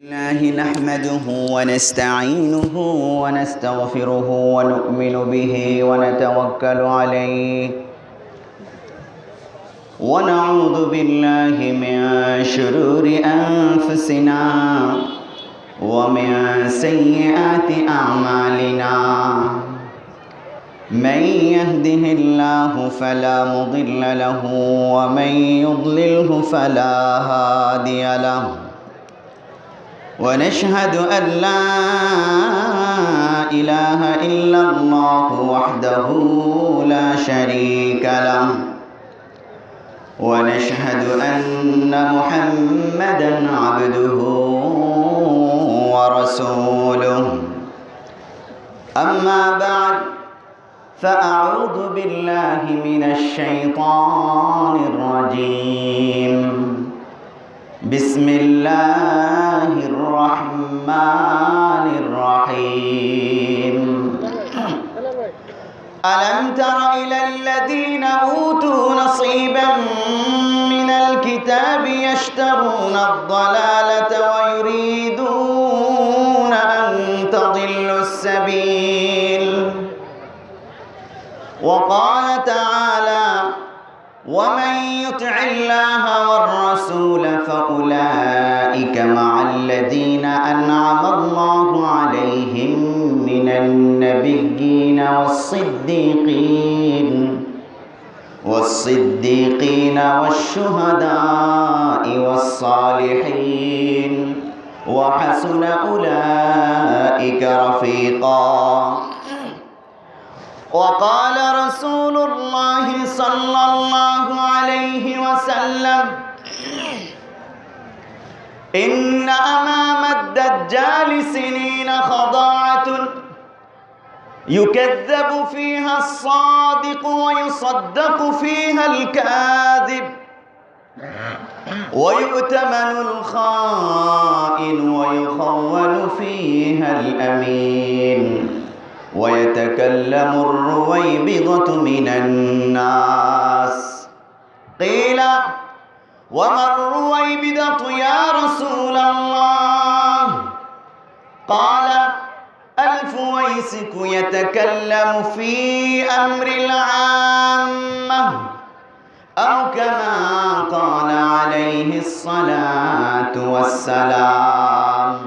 الله نحمده ونستعينه ونستغفره ونؤمن به ونتوكل عليه ونعوذ بالله من شرور أنفسنا ومن سيئات أعمالنا من يهده الله فلا مضل له ومن يضلله فلا هادي له ونشهد أن لا إله إلا الله وحده لا شريك له ونشهد أن محمدًا عبده ورسوله أما بعد فأعوذ بالله من الشيطان الرجيم بسم الله الرحمن الرحيم ألم تر إلى الذين أوتوا نصيبا من الكتاب يشترون الضلالة ويريدون أن تضلوا السبيل وقال تعالى ومن يطع الله والرسول فأولئك مع الذين أنعم الله عليهم من النبيين والصديقين والشهداء والصالحين وحسن أولئك رفيقا وقال رسول الله صلى الله عليه وسلم إن أمام الدجال سنين خضاعة يكذب فيها الصادق ويصدق فيها الكاذب ويؤتمن الخائن ويخون فيها الأمين ويتكلم الرويبضة من الناس قيل وما الرويبضة يا رسول الله قال الفويسق يتكلم في أمر العامة أو كما قال عليه الصلاة والسلام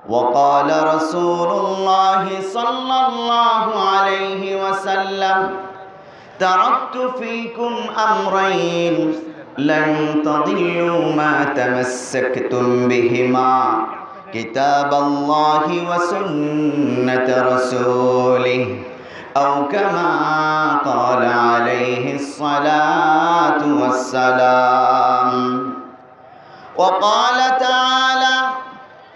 وقال رسول الله صلى الله عليه وسلم تركت فيكم أمرين لن تضلوا ما تمسكتم بهما كتاب الله وسنة رسوله أو كما قال عليه الصلاة والسلام وقال تعالى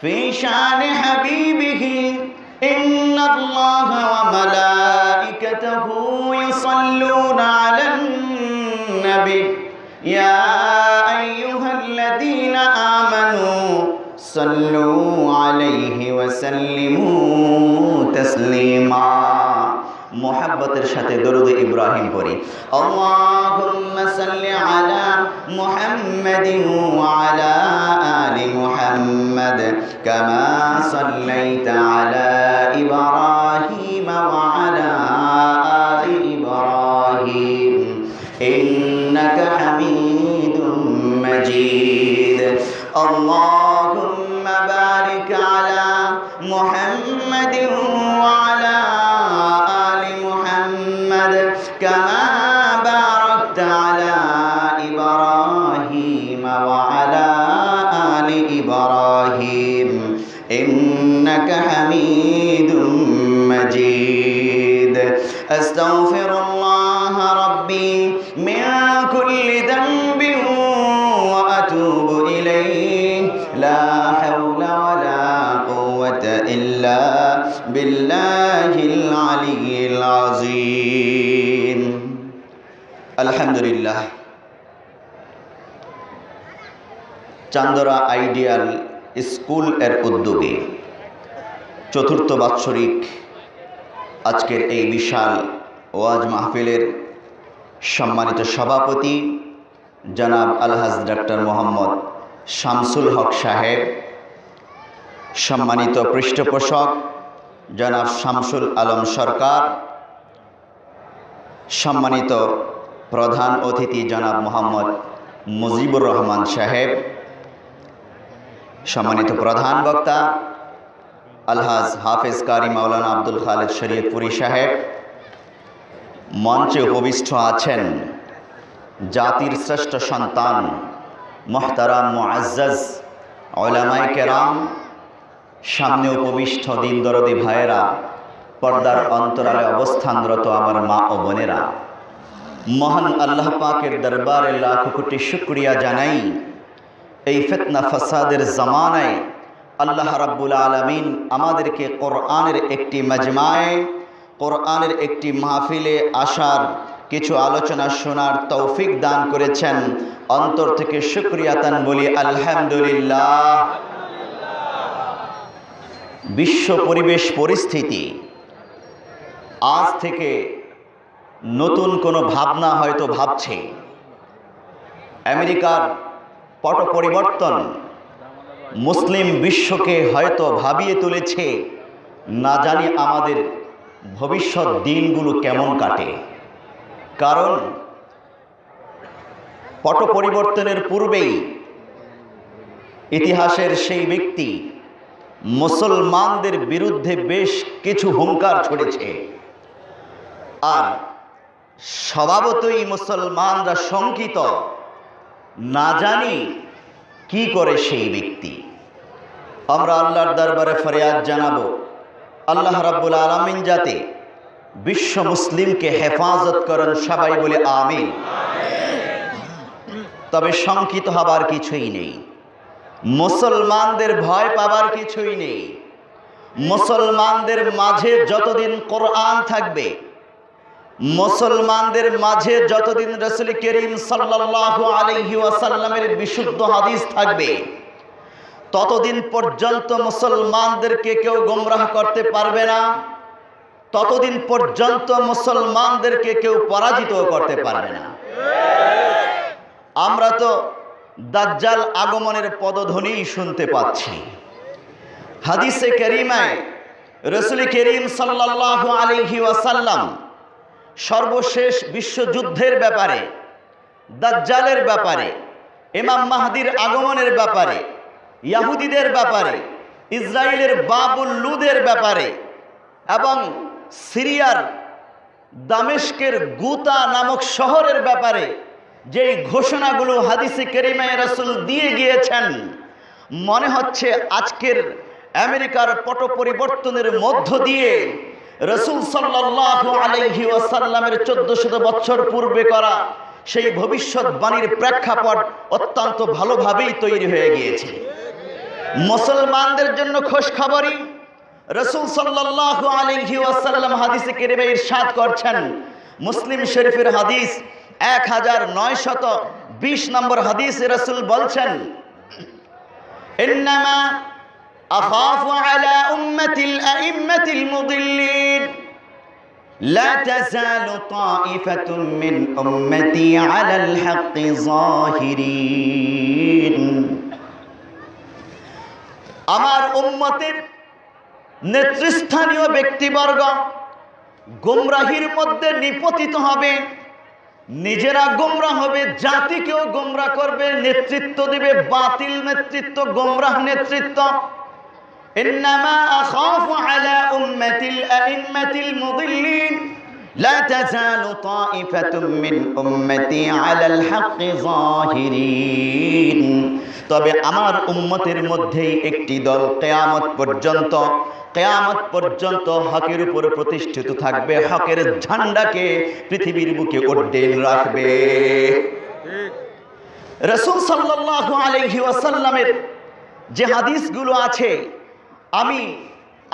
في شان حبيبه إن الله وملائكته يصلون على النبي يا أيها الذين آمنوا صلوا عليه وسلموا تسليما محبتের সাথে দরুদ ইব্রাহিম পড়ি আল্লাহুম্মা সাল্লি আলা মুহাম্মাদিন ওয়া আলা আলি মুহাম্মাদ কামা সাল্লাইতা আলা ইব্রাহিম ওয়া আলা আলি ইব্রাহিম ইন্নাকা হামিদুম মাজিদ আল্লাহুম্মা বারিক আলা মুহাম্মাদিন ওয়া আলা كما باركت على إبراهيم وعلى آل إبراهيم إنك حميد مجيد أستغفر الله ربي من كل ذنب وأتوب إليه لا حول ولا قوة إلا بالله العلي العظيم আলহামদুলিল্লাহ চান্দরা আইডিয়াল স্কুল এর উদ্যোগে চতুর্থ বাৎসরিক আজকের এই বিশাল ওয়াজ মাহফিলের সম্মানিত সভাপতি জনাব আলহাজ ডক্টর মোহাম্মদ শামসুল হক সাহেব, সম্মানিত পৃষ্ঠপোষক জনাব শামসুল আলম সরকার, সম্মানিত প্রধান অতিথি জনাব মোহাম্মদ মুজিবুর রহমান সাহেব, সম্মানিত প্রধান বক্তা আলহাজ হাফেজ কারি মাওলানা আব্দুল খালেদ শরীয়তপুরী সাহেব, মঞ্চে উপবিষ্ট আছেন জাতির শ্রেষ্ঠ সন্তান মুহতারাম মুআজ্জাজ উলামায়ে কেরাম, সামনে উপবিষ্ট দিন দরদি ভাইয়েরা, পর্দার অন্তরালে অবস্থানরত আমার মা ও বোনেরা, মহান আল্লাহ পাকের দরবারে লাখ কোটি শুকরিয়া জানাই। এই ফিতনা ফাসাদের জামানায় আল্লাহ রাব্বুল আলামিন আমাদেরকে কোরআনের একটি মাজমায়ে, কোরআনের একটি মাহফিলে আসার, কিছু আলোচনা শোনার তৌফিক দান করেছেন। অন্তর থেকে শুকরিয়াতান বলি আলহামদুলিল্লাহ। বিশ্ব পরিবেশ পরিস্থিতি আজ থেকে নতুন কোনো ভাবনা হয়তো ভাবছে। আমেরিকার পট পরিবর্তন মুসলিম বিশ্বকে হয়তো ভাবিয়ে তুলেছে, না জানি আমাদের ভবিষ্যৎ দিনগুলো কেমন কাটে। কারণ পট পরিবর্তনের পূর্বেই ইতিহাসের সেই ব্যক্তি মুসলমানদের বিরুদ্ধে বেশ কিছু হুঙ্কার ছড়েছে, আর স্বভাবতই মুসলমানরা শঙ্কিত, না জানি কি করে সেই ব্যক্তি। আমরা আল্লাহর দরবারে ফরিয়াদ জানাবো, আল্লাহ রাব্বুল আলামিন যাতে বিশ্ব মুসলিমকে হেফাজত করেন, সবাই বলে আমিন। তবে শঙ্কিত হবার কিছুই নেই, মুসলমানদের ভয় পাবার কিছুই নেই। মুসলমানদের মাঝে যতদিন কোরআন থাকবে, মুসলমানদের মাঝে যতদিন রাসূল করিম সাল্লাল্লাহু আলাইহি ওয়াসাল্লামের বিশুদ্ধ হাদিস থাকবে, ততদিন পর্যন্ত মুসলমানদেরকে কেউ গোমরাহ করতে পারবে না, ততদিন পর্যন্ত মুসলমানদেরকে কেউ পরাজিত করতে পারবে না। আমরা তো দাজ্জাল আগমনের পদধ্বনি শুনতে পাচ্ছি। হাদিসে কারিমায় রাসূল করিম সাল্লাল্লাহু আলাইহি ওয়াসাল্লাম সর্বশেষ বিশ্বযুদ্ধের ব্যাপারে, দাজ্জালের ব্যাপারে, ইমাম মাহদির আগমনের ব্যাপারে, ইহুদিদের ব্যাপারে, ইসরায়েলের বাবুল লুদের ব্যাপারে এবং সিরিয়ার দামেস্কের গুতা নামক শহরের ব্যাপারে যেই ঘোষণাগুলো হাদিসে কারিমায় রাসূল দিয়ে গিয়েছেন, মনে হচ্ছে আজকের আমেরিকার পট পরিবর্তনের মধ্য দিয়ে রাসূল সাল্লাল্লাহু আলাইহি ওয়াসাল্লামের 1400 বছর পূর্বে করা সেই ভবিষ্যৎবাণীর প্রেক্ষাপট অত্যন্ত ভালোভাবেই তৈরি হয়ে গিয়েছে। মুসলমানদের জন্য খুশখবরি, রাসূল সাল্লাল্লাহু আলাইহি ওয়াসাল্লাম হাদিসে কারিমায় ইরশাদ করছেন, মুসলিম শরীফের হাদিস 1920 নম্বর হাদিসে রাসূল বলছেন, ইন্নামা আখাফু আলা উম্মতিল আইম্মাতিল মুদিল্লিন লা তাযালু তাইফাতুম মিন উম্মতি আলাল হাক্কি যাহিরিন। আমার উম্মতের নেতৃস্থানীয় ব্যক্তিবর্গ গোমরাহির মধ্যে নিপতিত হবে, নিজেরা গোমরাহ হবে, জাতিকেও গোমরাহ করবে, নেতৃত্ব দিবে বাতিল নেতৃত্ব, গোমরাহ নেতৃত্ব। ইন্নামা আখাফু আলা উম্মাতিল আইম্মাতিল মুদিল্লিন লা তাযালু তাইফাতুম মিন উম্মতি আলাল হাক্কি যাহিরিন। তবে আমার উম্মতের মধ্যেই একটি দল কিয়ামত পর্যন্ত হকের উপর প্রতিষ্ঠিত থাকবে, হকের ঝান্ডাকে পৃথিবীর বুকে উড্ডীন রাখবে। রাসূল সাল্লাল্লাহু আলাইহি ওয়াসাল্লামের যে হাদিসগুলো আছে, আমি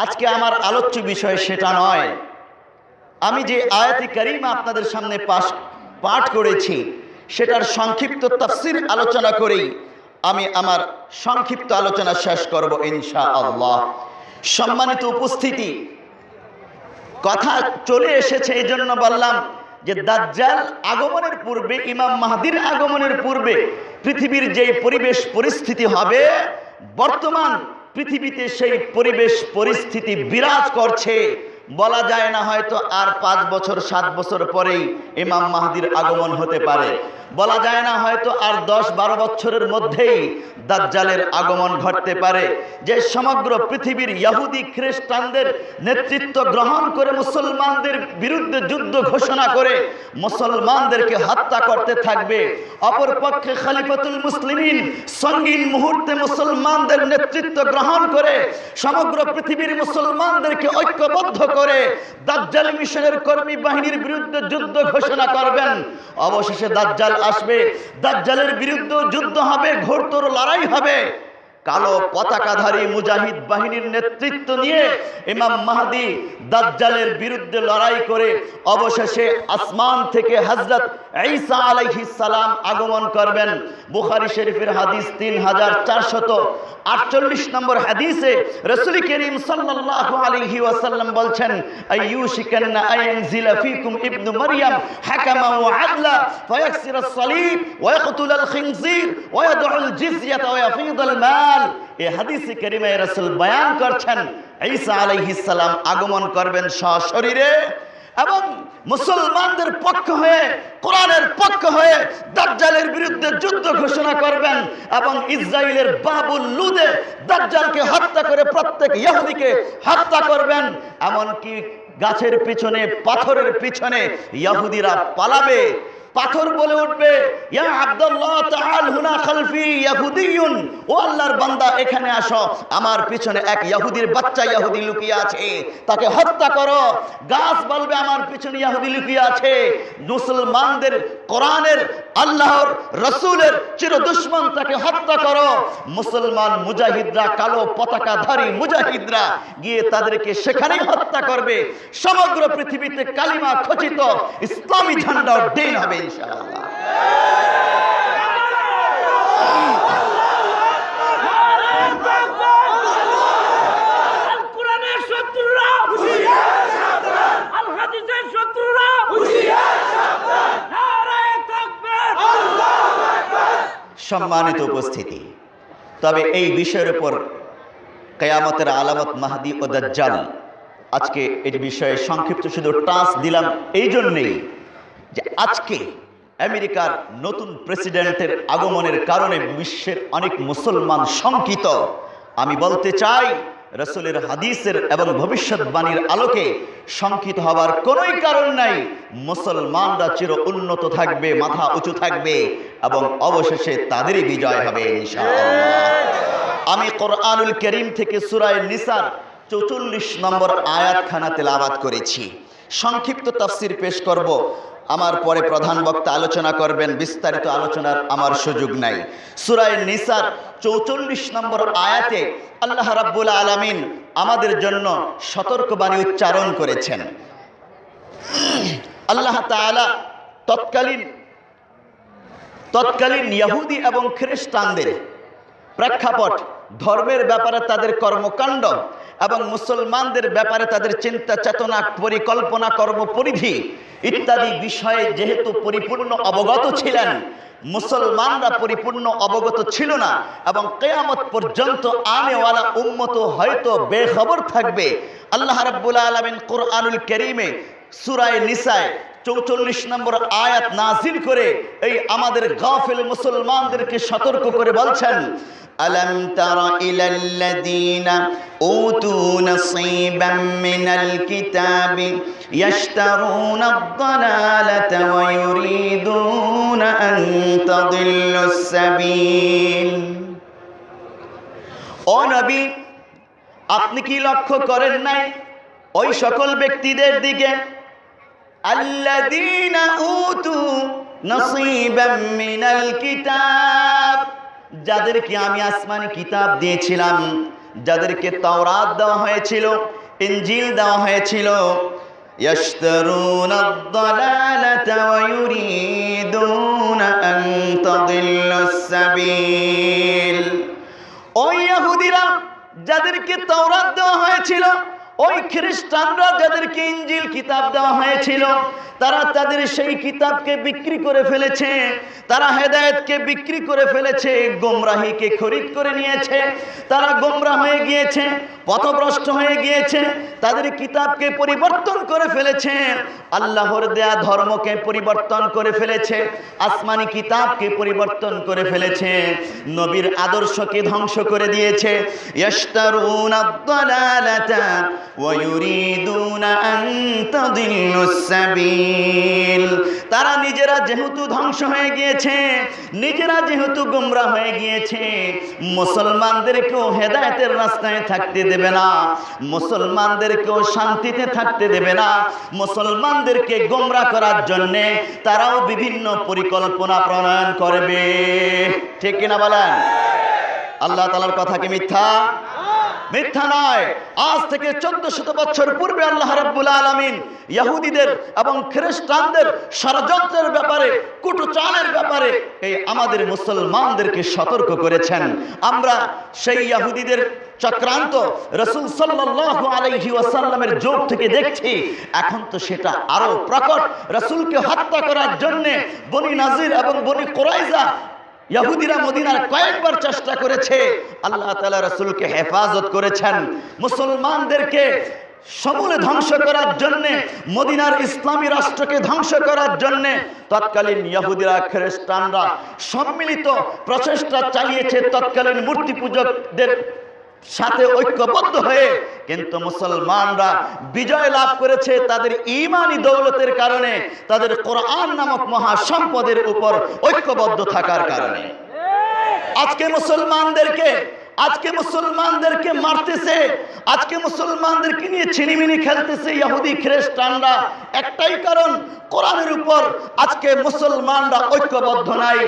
আজকে আমার আলোচ্য বিষয় সেটা নয়। আমি যে আয়াতে কারিমা আপনাদের সামনে পাঠ করেছি, সেটার সংক্ষিপ্ত তাফসীর আলোচনা করেই আমি আমার সংক্ষিপ্ত আলোচনা শেষ করব ইনশাআল্লাহ। সম্মানিত উপস্থিতি, কথা চলে এসেছে এই জন্য বললাম যে দাজ্জাল আগমনের পূর্বে, ইমাম মাহদির আগমনের পূর্বে পৃথিবীর যে পরিবেশ পরিস্থিতি হবে, বর্তমান পৃথিবীতে সেই পরিবেশ পরিস্থিতি বিরাজ করছে, বলা যায় না হয়তো আর 5 বছর 7 বছর পরেই ইমাম মাহদির আগমন হতে পারে, বলা যায় না হয়তো আর 10-12 বছরের মধ্যেই দাজ্জালের আগমন ঘটতে পারে। যে সমগ্র পৃথিবীর ইহুদি খ্রিস্টানদের নেতৃত্ব গ্রহণ করে মুসলমানদের বিরুদ্ধে যুদ্ধ ঘোষণা করে মুসলমানদেরকে হত্যা করতে থাকবে, অপরপক্ষে খলিফাতুল মুসলিমিন সঙ্গীন মুহূর্তে মুসলমানদের নেতৃত্ব গ্রহণ করে সমগ্র পৃথিবীর মুসলমানদেরকে ঐক্যবদ্ধ করে দাজ্জাল মিশনের কর্মী বাহিনীর বিরুদ্ধে যুদ্ধ ঘোষণা করবেন। অবশেষে দাজ্জাল আসবে, দাজ্জালের বিরুদ্ধে যুদ্ধ হবে, ঘোরতর লড়াই হবে। কালো পতাকাধারী মুজাহিদ বাহিনীর নেতৃত্ব নিয়ে ইমাম মাহদি দাজ্জালের বিরুদ্ধে লড়াই করে অবশেষে আসমান থেকে হযরত ঈসা আলাইহিস সালাম আগমন করবেন। বুখারী শরীফের হাদিস 3448 নম্বর হাদিসে রাসূল করিম সাল্লাল্লাহু আলাইহি ওয়াসাল্লাম বলছেন, আইয়ুশিকান্না আয়ানজিলা ফীকুম ইবনু মারইয়াম হাকামা ওয়া আদলা ফায়াকসিরাস সালিব ওয়া ইয়াকতুলাল খিনজির ওয়া ইয়াদউল জিজিয়াতা ওয়া ইয়াফিদাল মাল। এই হাদিসে কারিমায়ে রাসূল বয়ান করছেন ঈসা আলাইহিস সালাম আগমন করবেন সশরীরে এবং মুসলমানদের পক্ষ হয়ে, কোরআনের পক্ষ হয়ে দাজ্জালের বিরুদ্ধে যুদ্ধ ঘোষণা করবেন এবং ইসরায়েলের বাবুল লুদে দাজ্জালকে হত্যা করে প্রত্যেক ইহুদিকে হত্যা করবেন। এমনকি গাছের পিছনে, পাথরের পিছনে ইহুদিরা পালাবে, পাথর বলে উঠবে, ইয়া আব্দুল্লাহ তাআল হুনা খালফি ইহুদিয়ুন, ও আল্লাহর বান্দা এখানে আসো, আমার পিছনে এক ইহুদির বাচ্চা ইহুদি লুকিয়ে আছে, তাকে হত্যা করো। গাছ বলবে আমার পিছনে ইহুদি লুকিয়ে আছে। মুসলমানদের কোরআনের, আল্লাহর রাসূলের চির দুশমন, তাকে হত্যা করো। মুসলমান মুজাহিদরা, কালো পতাকাধারী মুজাহিদরা গিয়ে তাদেরকে সেখানেই হত্যা করবে। সমগ্র পৃথিবীতে কালিমা খচিত ইসলামী ঝান্ডা উড্ডীন হবে ইনশাআল্লাহ। সম্মানিত উপস্থিতি, তবে এই বিষয়ের উপর কিয়ামতের আলামত মাহদি ও দাজ্জাল, আজকে এই বিষয়ে সংক্ষিপ্ত শুধু টাচ দিলাম এই জন্যেই যে আজকে আমেরিকার নতুন প্রেসিডেন্টের আগমনের কারণে বিশ্বের অনেক মুসলমান শঙ্কিত। আমি বলতে চাই, রাসূলের হাদিসের এবং ভবিষ্যৎবাণীর আলোকে শঙ্কিত হবার কোনোই কারণ নাই। মুসলমানরা চির উন্নত থাকবে, মাথা উঁচু থাকবে এবং অবশেষে তাদেরই বিজয় হবে ইনশাআল্লাহ। আমি কোরআনুল কারীম থেকে সূরা নিসার 44 নম্বর আয়াতখানা তেলাওয়াত করেছি। সংক্ষিপ্ত তাফসীর পেশ করব, আমার পরে প্রধান বক্তা আলোচনা করবেন, বিস্তারিত আলোচনার আমার সুযোগ নাই। সূরা নিসার 44 নম্বর আয়াতে আল্লাহ রাব্বুল আলামিন আমাদের জন্য সতর্কবাণী উচ্চারণ করেছেন। আল্লাহ তাআলা তৎকালীন ইহুদি এবং খ্রিস্টানদের প্রেক্ষাপট, ধর্মের ব্যাপারে তাদের কর্মকাণ্ড এবং মুসলমানদের ব্যাপারে তাদের চিন্তা চেতনা, পরিকল্পনা, কর্মপরিধি ইত্যাদি বিষয়ে যেহেতু পরিপূর্ণ অবগত ছিলেন, মুসলমানরা পরিপূর্ণ অবগত ছিল না এবং কিয়ামত পর্যন্ত আনেওয়ালা উম্মত হয়তো বেখবর থাকবে। আল্লাহ রাব্বুল আলামিন কোরআনুল কারীমে সূরা নিসায় 44 নম্বর আয়াত নাযিল করে এই আমাদের গাফিল মুসলমানদেরকে সতর্ক করে বলছেন, আলাম তারা ইলাল্লাযীনা উতু নাসীবাম মিনাল কিতাবি ইয়াশতারুনা আদ-দালালাতা ওয়া ইউরিদুনা আন তাদিল্লুস সাবিল। ও নবী, আপনি কি লক্ষ্য করেন নাই ওই সকল ব্যক্তিদের দিকে আল্লাযীনা উতু নাসীবাম মিনাল কিতাব, যাদেরকে আমি আসমানি কিতাব দিয়েছিলাম, যাদেরকে তাওরাত দেওয়া হয়েছিল, ইনজিল দেওয়া হয়েছিল, ইয়াশতারুনা আদ-দালালাতা ওয়া ইউরিদুনা আন তাদিল্লুস সাবিল। ওই ইহুদিরা যাদেরকে তাওরাত দেওয়া হয়েছিল, ওই খ্রিস্টানরা যাদেরকে ইনজিল কিতাব দেওয়া হয়েছিল তারা তাদের সেই কিতাবকে বিক্রি করে ফেলেছে, তারা হেদায়েতকে বিক্রি করে ফেলেছে, গোমরাহিকে খরিদ করে নিয়েছে, তারা গোমরাহ হয়ে গিয়েছে, পথভ্রষ্ট হয়ে গিয়েছে, তাদের কিতাবকে পরিবর্তন করে ফেলেছে, আল্লাহর দেয়া ধর্মকে পরিবর্তন করে ফেলেছে, আসমানি কিতাবকে পরিবর্তন করে ফেলেছে, নবীর আদর্শকে ধ্বংস করে দিয়েছে। ইয়াশতারুনা আদ-দালালাতা ওয়া ইউরিদুনা আন তাদিল্লুস সাবিল। তারা নিজেরা যেহেতু ধ্বংস হয়ে গিয়েছে, নিজেরা যেহেতু গোমরাহ হয়ে গিয়েছে, মুসলমানদেরকেও হেদায়েতের রাস্তায় থাকতে দেবে না, মুসলমানদেরকেও শান্তিতে থাকতে দেবে না, মুসলমানদেরকে গোমরাহ করার জন্য তারাও বিভিন্ন পরিকল্পনা প্রণয়ন করবে। ঠিক কিনা বলেন? আল্লাহ তাআলার কথা কি মিথ্যা? মিথ্যা নয়। আজ থেকে 1400 বছর পূর্বে আল্লাহ রাব্বুল আলামিন ইহুদিদের এবং খ্রিস্টানদের ষড়যন্ত্রের ব্যাপারে, কুটচালের ব্যাপারে এই আমাদের মুসলমানদেরকে সতর্ক করেছেন। আমরা সেই ইহুদিদের চক্রান্ত রাসূল সাল্লাল্লাহু আলাইহি ওয়াসাল্লামের যুগ থেকে দেখছি। এখন তো সেটা আরো প্রকট। রাসূলকে হত্যা করার জন্য বনি নাজির এবং বনি কুরাইজা ইহুদিরা মদিনার কয়েকবার চেষ্টা করেছে। আল্লাহ তাআলা রাসূলকে হেফাজত করেছেন। মুসলমানদেরকে সমূলে ধ্বংস করার জন্য, মদিনার ইসলামী রাষ্ট্রকে ধ্বংস করার জন্য তৎকালীন ইহুদিরা, খ্রিস্টানরা সম্মিলিত প্রচেষ্টা চালিয়েছে তৎকালীন মূর্তি পূজকদের সাথে ঐক্যবদ্ধ হয়ে। কিন্তু মুসলমানরা বিজয় লাভ করেছে তাদের ঈমানি দৌলতের কারণে, তাদের কোরআন নামক মহা সম্পদের উপর ঐক্যবদ্ধ থাকার কারণে। আজকে মুসলমানদেরকে মারতেছে, আজকে মুসলমানদেরকে নিয়ে ছিনিমিনি খেলতেছে ইহুদি খ্রিস্টানরা। একটাই কারণ, কোরআনের উপর আজকে মুসলমানরা ঐক্যবদ্ধ নাই।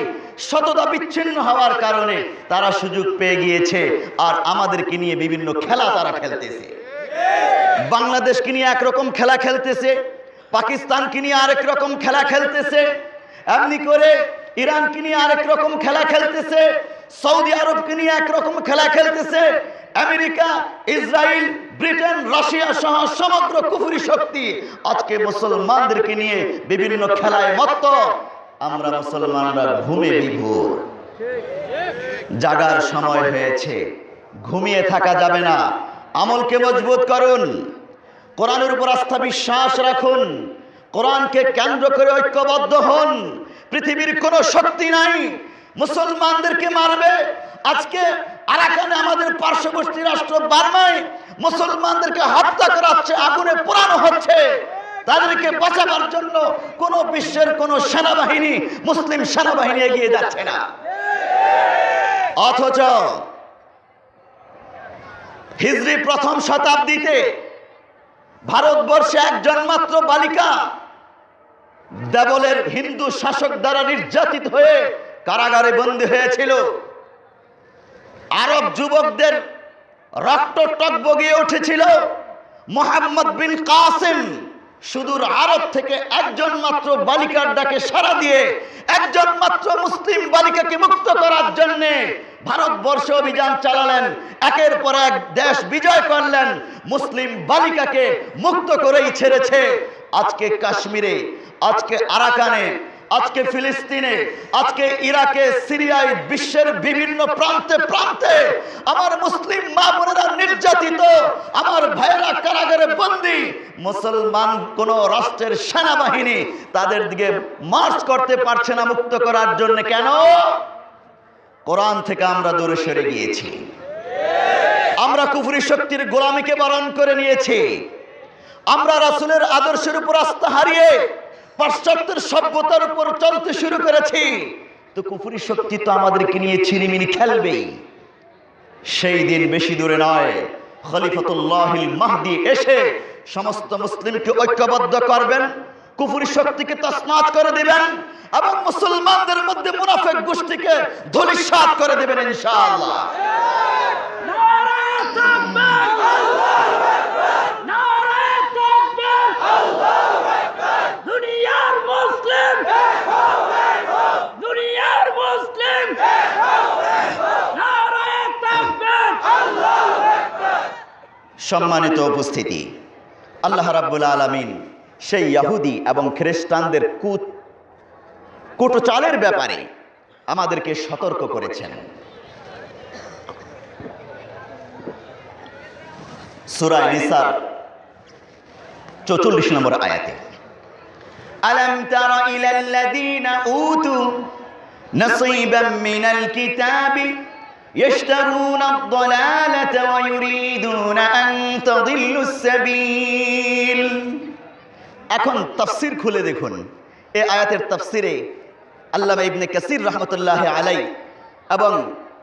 সততা বিচ্ছিন্ন হওয়ার কারণে তারা সুযোগ পেয়ে গিয়েছে আর আমাদেরকে নিয়ে বিভিন্ন খেলা তারা খেলতেছে। বাংলাদেশকে নিয়ে একরকম খেলা খেলতেছে, পাকিস্তানকে নিয়ে আরেক রকম খেলা খেলতেছে, এমনি করে ইরানকে নিয়ে আরেক রকম খেলা খেলতেছে, সৌদি আরবকে নিয়ে একরকম খেলা খেলতেছে, আমেরিকা, ইসরায়েল, ব্রিটেন, রাশিয়া সহ সমগ্র কুফরি শক্তি আজকে মুসলমানদেরকে নিয়ে বিভিন্ন খেলায় মত্ত। আমরা মুসলমানরা ঘুমে বিভোর। জাগার সময় হয়েছে, ঘুমিয়ে থাকা যাবে না। আমলকে মজবুত করুন, কোরআনের উপর আস্থা বিশ্বাস রাখুন, কোরআনকে কেন্দ্র করে ঐক্যবদ্ধ হন। পৃথিবীর কোনো শক্তি নাই মুসলমানদেরকে মারবে। আজকে আরাকানে আমাদের পার্শ্ববর্তী রাষ্ট্র বার্মায় মুসলমানদেরকে হত্যা করা হচ্ছে, আগুনে পোড়ানো হচ্ছে। তাদেরকে বাঁচাবার জন্য কোন বিশ্বের কোন সেনাবাহিনী, মুসলিম সেনাবাহিনী এগিয়ে যাচ্ছে না। অথচ হিজরি প্রথম শতাব্দীতে ভারতবর্ষে একজন মাত্র বালিকা দেবলের হিন্দু শাসক দ্বারা নির্যাতিত হয়ে কারাগারে বন্দী হয়েছিল। আরব যুবকদের রক্ত টকবগিয়ে উঠেছিল। মুহাম্মদ বিন কাসিম সুদূর আরব থেকে একজন মাত্র বালিকার ডাকে সাড়া দিয়ে একজন মাত্র মুসলিম বালিকাকে মুক্ত করার জন্য ভারতবর্ষে অভিযান চালালেন। একের পর এক দেশ বিজয় করলেন, মুসলিম বালিকাকে মুক্ত করেই ছেড়েছে। আজকে কাশ্মীরে, আজকে আরাকানে, আজকে ফিলিস্তিনে, আজকে ইরাকে, সিরিয়ায়, বিশ্বের বিভিন্ন প্রান্তে প্রান্তে আমার মুসলিম মা বোনেরা নির্যাতিত, আমার ভাইয়েরা কারাগারে বন্দী। মুসলমান কোন রাষ্ট্রের সেনাবাহিনী তাদের দিকে মার্চ করতে পারছে না মুক্ত করার জন্য। কেন? কোরআন থেকে আমরা দূরে সরে গিয়েছি। আমরা কুফরি শক্তির গোলামিকে বরণ করে নিয়েছি। আমরা রাসূলের আদর্শের উপর আস্থা হারিয়ে পাশ্চাত্যের সভ্যতার উপর চলতে শুরু করেছি। তো কুফরি শক্তি তো আমাদেরকে নিয়ে ছিনিমিনি খেলবেই। সেই দিন বেশি দূরে নয়, খলিফাতুল্লাহিল মাহদি এসে সমস্ত মুসলিমকে ঐক্যবদ্ধ করবেন, কুফরি শক্তিকে তছনছ করে দিবেন এবং মুসলমানদের মধ্যে মুনাফিক গোষ্ঠীকে ধূলিসাৎ করে দিবেন ইনশাআল্লাহ। নারায়ে তাকবীর, আল্লাহু আকবার, নারায়ে তাকবীর, আল্লাহু আকবার। দুনিয়ার মুসলিম এক হও, এক হও, দুনিয়ার মুসলিম এক হও, এক হও, নারায়ে তাকবীর, আল্লাহু আকবার। সম্মানিত উপস্থিতি, আল্লাহ রাব্বুল আলামিন সেই ইহুদি এবং খ্রিস্টানদের কুটচালের ব্যাপারে আমাদেরকে সতর্ক করেছেন। সূরা নিসার 44 নম্বর আয়াতে, আলাম তারা ইলাল্লাযীনা উতু নাসীবাম মিনাল কিতাবি ইয়াশতারুনা আদ-দালালাতা ওয়া ইউরিদুনা আন তাদিল্লুস সাবিল। এখন তাফসীর খুলে দেখুন, এই আয়াতের তাফসীরে আল্লামা ইবনে কাসির রাহমাতুল্লাহি আলাইহি এবং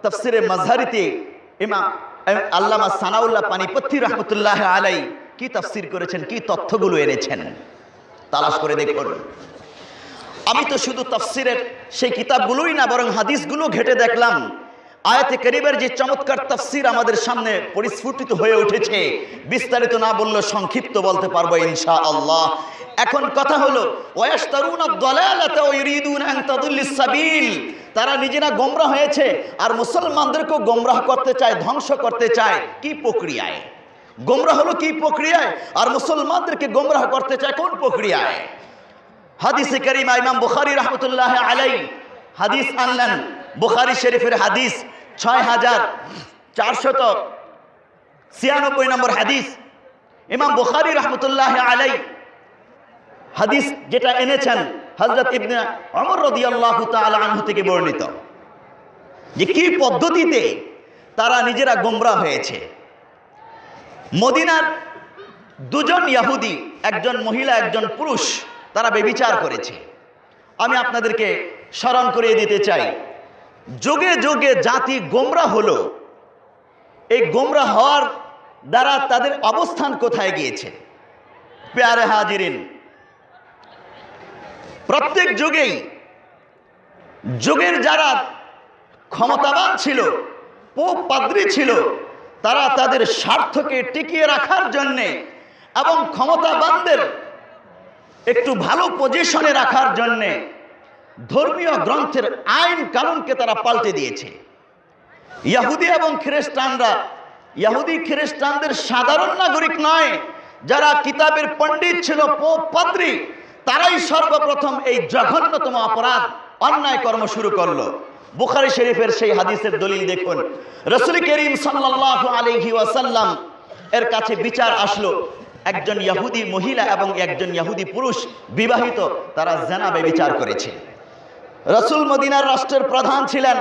তাফসীরে মাজহারিতে ইমাম আল্লামা সানাউল্লাহ পানিপত্তি রাহমাতুল্লাহি আলাইহি কি তাফসীর করেছেন, কি তথ্যগুলো এনেছেন তালাশ করে দেখুন। আমি তো শুধু তাফসীরের সেই কিতাবগুলোই না, বরং হাদিসগুলো ঘেটে দেখলাম। আয়াতে কারিমের যে চমৎকার তাফসীর আমাদের সামনে পরিস্ফুটিত হয়ে উঠেছে, বিস্তারিত না বললেও সংক্ষিপ্ত বলতে পারবো ইনশাআল্লাহ। এখন কথা হলো, ওয়ায়াশতারুনা আদ-দালালাতা ওয়া ইউরিদুনা আন তাদিল্লুস সাবিল। তারা নিজেরা গোমরাহ হয়েছে আর মুসলমানদেরকেও গোমরাহ করতে চায়, ধ্বংস করতে চায়। কি প্রক্রিয়ায়? গোমরাহ হলো কি প্রক্রিয়ায়, আর মুসলমানদেরকে গোমরাহ করতে চায় কোন প্রক্রিয়ায়? হাদিসে কারিমা ইমাম বুখারী রাহমাতুল্লাহি আলাইহি হাদিস আনলেন, বুখারী শরীফের হাদিস 6496 নম্বর হাদিস। ইমাম বুখারী রাহমাতুল্লাহি আলাইহি হাদিস যেটা এনেছেন হযরত ইবনে ওমর রাদিয়াল্লাহু তাআলা আনহু থেকে বর্ণিত, যে কি পদ্ধতিতে তারা নিজেরা গোমরাহ হয়েছে। মদিনার দুজন ইহুদি, একজন মহিলা একজন পুরুষ, তারা ব্যভিচার করেছে। আমি আপনাদেরকে স্মরণ করিয়ে দিতে চাই, যুগে যুগে জাতি গোমরাহ হলো। এই গোমরাহ হওয়ার দ্বারা তাদের অবস্থান কোথায় গিয়েছে? প্যারে হাজিরিন, প্রত্যেক যুগের যারা ক্ষমতাবান ছিল, পোপ পাদ্রী ছিল, তারা তাদের স্বার্থকে টিকিয়ে রাখার জন্যে এবং ক্ষমতাবানদের একটু ভালো পজিশনে রাখার জন্যে ধর্মীয় গ্রন্থের আইন কানুনকে তারা পাল্টে দিয়েছে। ইহুদি এবং খ্রিস্টানরা, ইহুদি খ্রিস্টানদের সাধারণ নাগরিক নয়, যারা কিতাবের পণ্ডিত ছিল, পোপ পাদ্রী, তারাই সর্বপ্রথম এই জঘন্যতম অপরাধ অন্যায় কর্ম শুরু করলো। বুখারী শরীফের সেই হাদিসের দলিল দেখুন। রাসূল করিম সাল্লাল্লাহু আলাইহি ওয়াসাল্লাম এর কাছে বিচার আসলো, একজন ইহুদি মহিলা এবং একজন ইহুদি পুরুষ বিবাহিত, তারা জিনা ব্যভিচার করেছে। রাসূল মদিনার রাষ্ট্রের প্রধান ছিলেন,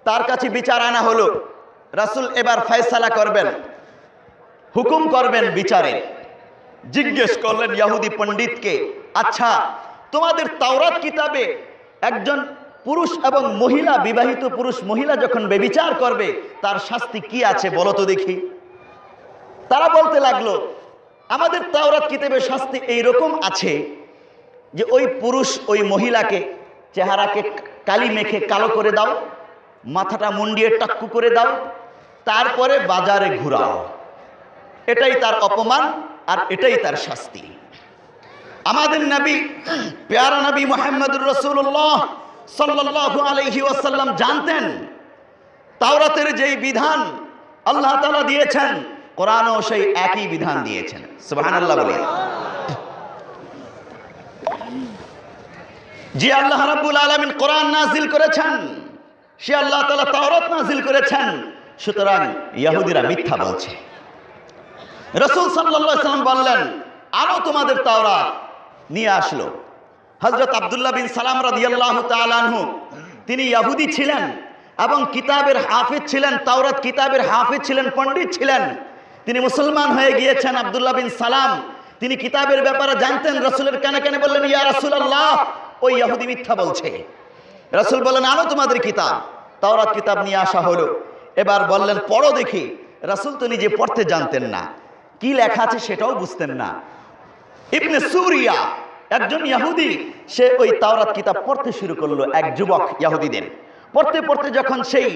তার কাছে বিচার আনা হলো। রাসূল এবার ফয়সালা করবেন, হুকুম করবেন বিচারে। জিজ্ঞেস করলেন ইহুদি পণ্ডিতকে, আচ্ছা তোমাদের তাওরাত কিতাবে একজন পুরুষ এবং মহিলা, বিবাহিত পুরুষ মহিলা যখন ব্যভিচার করবে তার শাস্তি কি আছে বলো তো দেখি। তারা বলতে লাগলো, আমাদের তাওরাত কিতাবে শাস্তি এইরকম আছে যে ওই পুরুষ ওই মহিলাকে চেহারাকে কালি মেখে কালো করে দাও, মাথাটা মুন্ডিয়ে টাক্কু করে দাও, তারপরে বাজারে ঘুরাও। এটাই তার অপমান আর এটাই তার শাস্তি। আমাদের নবী, প্যারা নবী মুহাম্মদুর রাসূলুল্লাহ সাল্লাল্লাহু আলাইহি ওয়াসাল্লাম জানতেন তাওরাতের যেই বিধান আল্লাহ তাআলা দিয়েছেন, কোরআনও সেই একই বিধান দিয়েছেন। সুবহানাল্লাহ বলেন। যে আল্লাহ রাব্বুল আলামিন কোরআন নাজিল করেছেন, সে আল্লাহ তাআলা তাওরাত নাজিল করেছেন, সুতরাং ইহুদিরা মিথ্যা বলছে। রাসূল সাল্লাল্লাহু আলাইহি ওয়াসাল্লাম বললেন, আনো তোমাদের তাওরাত। নিয়ে আসলো। হযরত আব্দুল্লাহ বিন সালাম রাদিয়াল্লাহু তাআলা আনহু, তিনি ইহুদি ছিলেন এবং কিতাবের হাফেজ ছিলেন, তাওরাত কিতাবের হাফেজ ছিলেন, পণ্ডিত ছিলেন। তিনি মুসলমান হয়ে গিয়েছেন। আব্দুল্লাহ বিন সালাম তিনি কিতাবের ব্যাপারে জানতেন। রাসূলের কানে কানে বললেন, ইয়া রাসূলুল্লাহ, ওই ইহুদি মিথ্যা বলছে। রাসূল বললেন, আনো তোমাদের কিতাব। তাওরাত কিতাব নিয়ে আসা হলো। এবার বললেন, পড়ো দেখি। রাসূল তো নিজে পড়তে জানতেন না, কি লেখা আছে সেটাও বুঝতেন না। ইবনে সুরিয়া একজন ইহুদি, সে ওই তাওরাত কিতাব পড়তে শুরু করলো। এক যুবক ইহুদিদের পড়তে পড়তে যখন সেই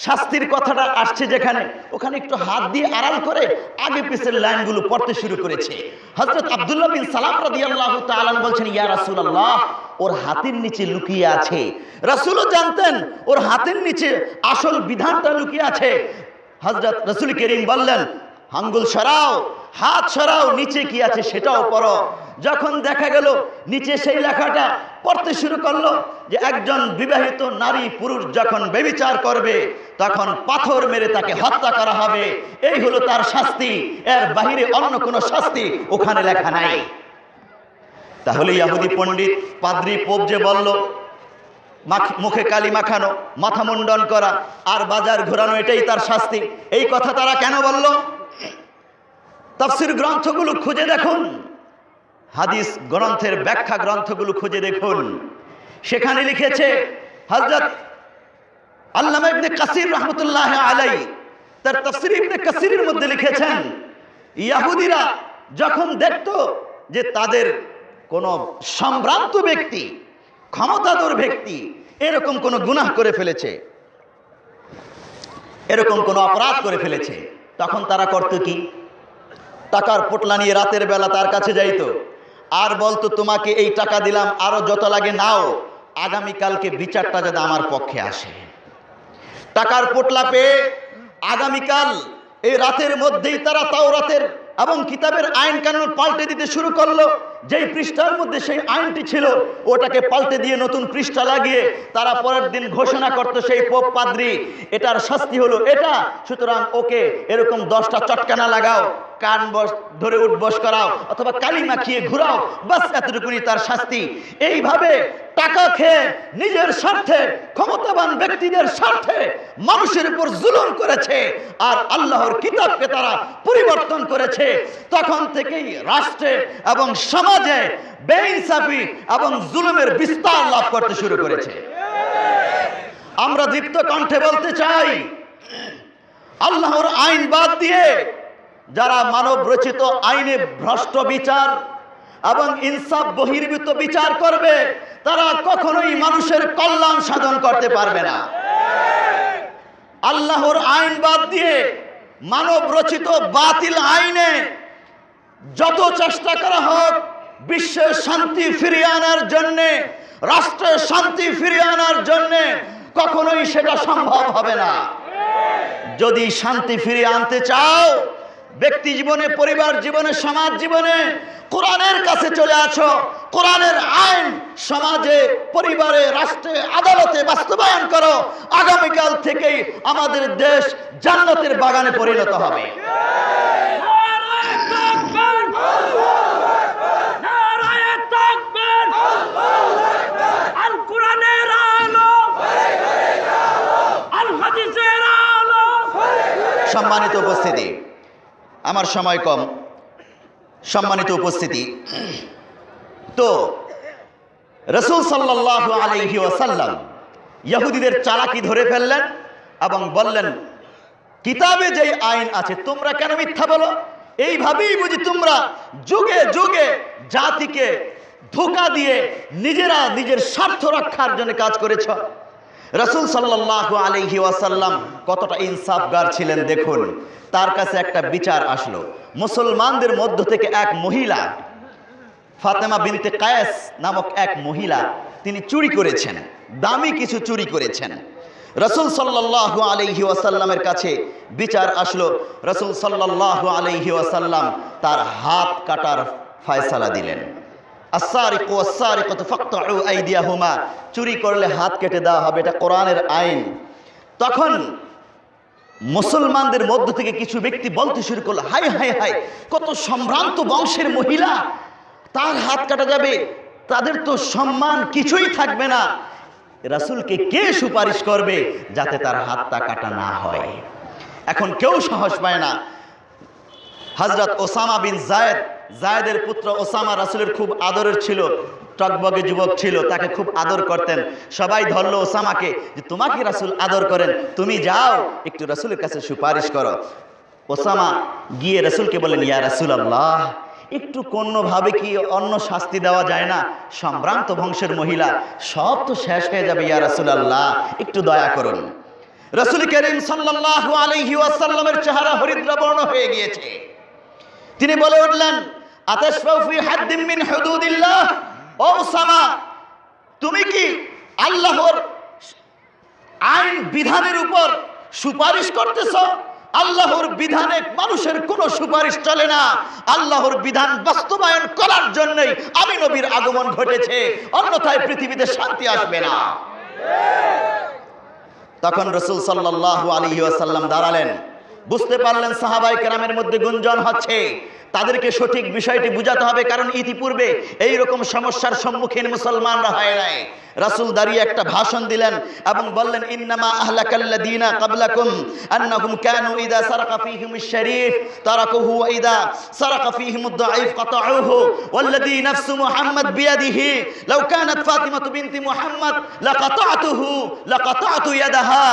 শাস্তির কথাটা আসছে যেখানে, ওখানে একটু হাত দিয়ে আড়াল করে আগে পিছের লাইনগুলো পড়তে শুরু করেছে। হযরত আব্দুল্লাহ বিন সালাম রাদিয়াল্লাহু তাআলা বলছেন, ইয়া রাসূলুল্লাহ, ওর হাতের নিচে লুকিয়ে আছে। রাসূলও জানতেন ওর হাতের নিচে আসল বিধানটা লুকিয়ে আছে। হযরত রাসূল করিম বললেন, আঙ্গুল সরাও, হাত সরাও, নিচে কি আছে সেটাও পড়ো। যখন দেখা গেল নিচে সেই লেখাটা পড়তে শুরু করলো যে একজন বিবাহিত নারী পুরুষ যখন ব্যভিচার করবে তখন পাথর মেরে তাকে হত্যা করা হবে, এই হলো তার শাস্তি, এর বাহিরে অন্য কোনো শাস্তি ওখানে লেখা নাই। তাহলে ইহুদি পণ্ডিত পাদ্রী পোপ যে বলল মুখে কালি মাখানো, মাথা মুন্ডন করা আর বাজার ঘোরানো এটাই তার শাস্তি, এই কথা তারা কেন বলল? তাফসীর গ্রন্থগুলো খুঁজে দেখুন, হাদিস গ্রন্থের ব্যাখ্যা গ্রন্থগুলো খুঁজে দেখুন, সেখানে লিখেছে হযরত আল্লামা ইবনে কাসির রাহমাতুল্লাহ আলাইহি তার তাফসীর ইবনে কাসিরের মধ্যে লিখেছেন, ইহুদিরা যখন দেখতো যে তাদের কোন সম্ভ্রান্ত ব্যক্তি, ক্ষমতাধর ব্যক্তি এরকম কোন গুনাহ করে ফেলেছে, এরকম কোন অপরাধ করে ফেলেছে, তখন তারা করত কি? টাকার পোটলা নিয়ে রাতের বেলা তার কাছে যাইতো আর বলতো, তোমাকে এই টাকা দিলাম, আরো যত লাগে নাও, আগামীকালকে বিচারটা যাতে আমার পক্ষে আসে। টাকার পোটলা পেয়ে আগামীকাল এই রাতের মধ্যেই তারা তাওরাতের এবং কিতাবের আইন কানুন পাল্টে দিতে শুরু করলো। যেই পৃষ্ঠার মধ্যে সেই আইনটি ছিল ওটাকে পাল্টে দিয়ে নতুন পৃষ্ঠা লাগিয়ে তারা পরের দিন ঘোষণা করতো, সেই পোপ পাদ্রী এটার শাস্তি হলো এটা, সুতরাং ওকে এরকম 10টা চটকানা লাগাও, কান ধরে উঠবস করাও অথবা কালি মাখিয়ে ঘুরাও, বাস এতটুকুনি তার শাস্তি। এইভাবে টাকা খেয়ে নিজের স্বার্থে, ক্ষমতাবান ব্যক্তিদের স্বার্থে মানুষের উপর জুলুম করেছে আর আল্লাহর কিতাবকে তারা পরিবর্তন করেছে। তখন থেকেই রাষ্ট্রে এবং সমাজে বেইনসাফি এবং জুলুমের বিস্তার লাভ করতে শুরু করেছে। আমরা দীপ্ত কণ্ঠে বলতে চাই, আল্লাহর আইন বাদ দিয়ে যারা মানব রচিত আইনে ভ্রষ্ট বিচার এবং ইনসাফ বহির্ভূত বিচার করবে তারা কখনোই মানুষের কল্যাণ সাধন করতে পারবে না। আল্লাহর আইন বাদ দিয়ে মানব রচিত বাতিল আইনে যত চেষ্টা করা হোক বিশ্বের শান্তি ফিরিয়ে আনার জন্যে, রাষ্ট্রের শান্তি ফিরিয়ে আনার জন্যে, কখনোই সেটা সম্ভব হবে না। যদি শান্তি ফিরিয়ে আনতে চাও ব্যক্তি জীবনে, পরিবার জীবনে, সমাজ জীবনে, কোরআনের কাছে চলে আসো। কোরআনের আইন সমাজে, পরিবারে, রাষ্ট্রে, আদালতে বাস্তবায়ন করো। আগামীকাল থেকেই আমাদের দেশ জান্নাতের বাগানে পরিণত হবে। সম্মানিত উপস্থিতি, আমার সময় কম, সম্মানিত উপস্থিতি, তো রাসূল সাল্লাল্লাহু আলাইহি ওয়াসাল্লাম ইহুদিদের চালাকি ধরে ফেললেন এবং বললেন, কিতাবে যেই আইন আছে তোমরা কেন মিথ্যা বলো? এইভাবেই বুঝি তোমরা যুগে যুগে জাতিকে ধোঁকা দিয়ে নিজেরা নিজের স্বার্থ রক্ষার জন্য কাজ করেছ। রাসূল সাল্লাল্লাহু আলাইহি ওয়াসাল্লাম কতটা ইনসাফগার ছিলেন দেখুন। তার কাছে একটা বিচার আসলো, মুসলমানদের মধ্য থেকে এক মহিলা, ফাতেমা বিনতে কায়েস নামক এক মহিলা, তিনি চুরি করেছেন, দামি কিছু চুরি করেছেন। রাসূল সাল্লাল্লাহু আলাইহি ওয়াসাল্লামের কাছে বিচার আসলো। রাসূল সাল্লাল্লাহু আলাইহি ওয়াসাল্লাম তার হাত কাটার ফয়সালা দিলেন। আস-সারিকু ওয়াস-সারিকাতু ফাকতাউ আইদিয়াহুমা, চুরি করলে হাত কেটে দেওয়া হবে, এটা কোরআনের আইন। তখন মুসলমানদের মধ্য থেকে কিছু ব্যক্তি বলতে শুরু করলো, হাই হাই হাই, কত সম্ভ্রান্ত বংশের মহিলা, তার হাত কাটা যাবে, তাদের তো সম্মান কিছুই থাকবে না। রাসূলকে কে সুপারিশ করবে যাতে তার হাতটা কাটা না হয়? এখন কেউ সাহস পায় না। হযরত ওসামা বিন জায়েদের পুত্র ওসামা রাসূলের খুব আদরের ছিল, টকবগে যুবক ছিল, তাকে খুব আদর করতেন। সবাই ধরলো ওসামাকে যে তোমাকে রাসূল আদর করেন, তুমি যাও একটু রাসূলের কাছে সুপারিশ করো। ওসামা গিয়ে রাসূলকে বললেন, ইয়া রাসূলুল্লাহ, একটু কোনোভাবে কি অন্য শাস্তি দেওয়া যায় না? সম্ভ্রান্ত বংশের মহিলা, সব তো শেষ হয়ে যাবে, ইয়া রাসূলুল্লাহ একটু দয়া করুন। রাসূল করিম সাল্লাল্লাহু আলাইহি ওয়াসাল্লামের চেহারা হরিদ্রবর্ণ হয়ে গিয়েছে। তিনি বলে উঠলেন, আতাশফাউ ফি হাদ্দিন মিন হুদুদিল্লাহ, ও ওসামা, তুমি কি আল্লাহর আইন বিধানের উপর সুপারিশ করতেছ? আল্লাহর বিধানে মানুষের কোনো সুপারিশ চলে না, আল্লাহর বিধান বাস্তবায়ন করার জন্যই আমি নবীর আগমন ঘটেছে, অন্যথায় পৃথিবীতে শান্তি আসবে না। তখন রাসূল সাল্লাল্লাহু আলাইহি ওয়াসাল্লাম দাঁড়ালেন, বুঝতে পারলেন সাহাবায়ে কেরামের মধ্যে গুঞ্জন হচ্ছে, তাদেরকে সঠিক বিষয়টি বুঝাতে হবে, কারণ ইতিপূর্বে এই রকম সমস্যার সম্মুখীন মুসলমানরা হয় নাই। রাসূল দাঁড়িয়ে একটা ভাষণ দিলেন এবং বললেন, ইন্নামা আহলাকাল্লাযীনা ক্বাবলাকুম আন্নাহুম কানু ইযা সারাকা ফীহিমুশ শরীফ তারাকুহু ওয়া ইযা সারাকা ফীহিমুদ দাঈফ কাতাউহু ওয়াল্লাযী নাফসু মুহাম্মাদ বিয়াদিহি লাউ কানাত ফাতিমাতু বিনতি মুহাম্মাদ লাকাতাতু ইয়াদাহা।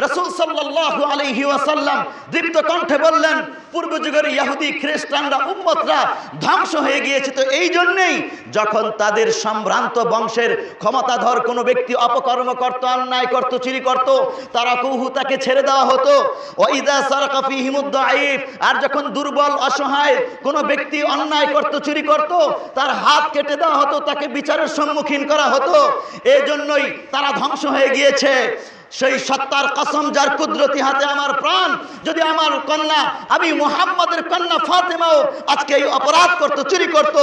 রাসূল সাল্লাল্লাহু আলাইহি ওয়াসাল্লাম দীপ্ত কণ্ঠে বললেন, পূর্ব যুগের ইহুদি খ্রিস্টানরা উম্মতরা ধ্বংস হয়ে গিয়েছে তো এই জন্যই, যখন তাদের সম্ভ্রান্ত বংশের ক্ষমতাধর কোনো ব্যক্তি অপকর্ম করত, অন্যায় করত, চুরি করত, তারা কৌহু তাকে ছেড়ে দেওয়া হতো। ওয়াইদা সারাকা ফীহিমুদ দাঈফ, আর যখন দুর্বল অসহায় কোনো ব্যক্তি অন্যায় করত, চুরি করত, তার হাত কেটে দেওয়া হতো, তাকে বিচারের সম্মুখীন করা হতো। এই জন্যই তারা ধ্বংস হয়ে গিয়েছে। সেই সত্তার কসম যার কুদরতি হাতে আমার প্রাণ, যদি আমার কন্যা, আমি মুহাম্মাদের কন্যা ফাতেমাও আজকে এই অপরাধ করত, চুরি করত,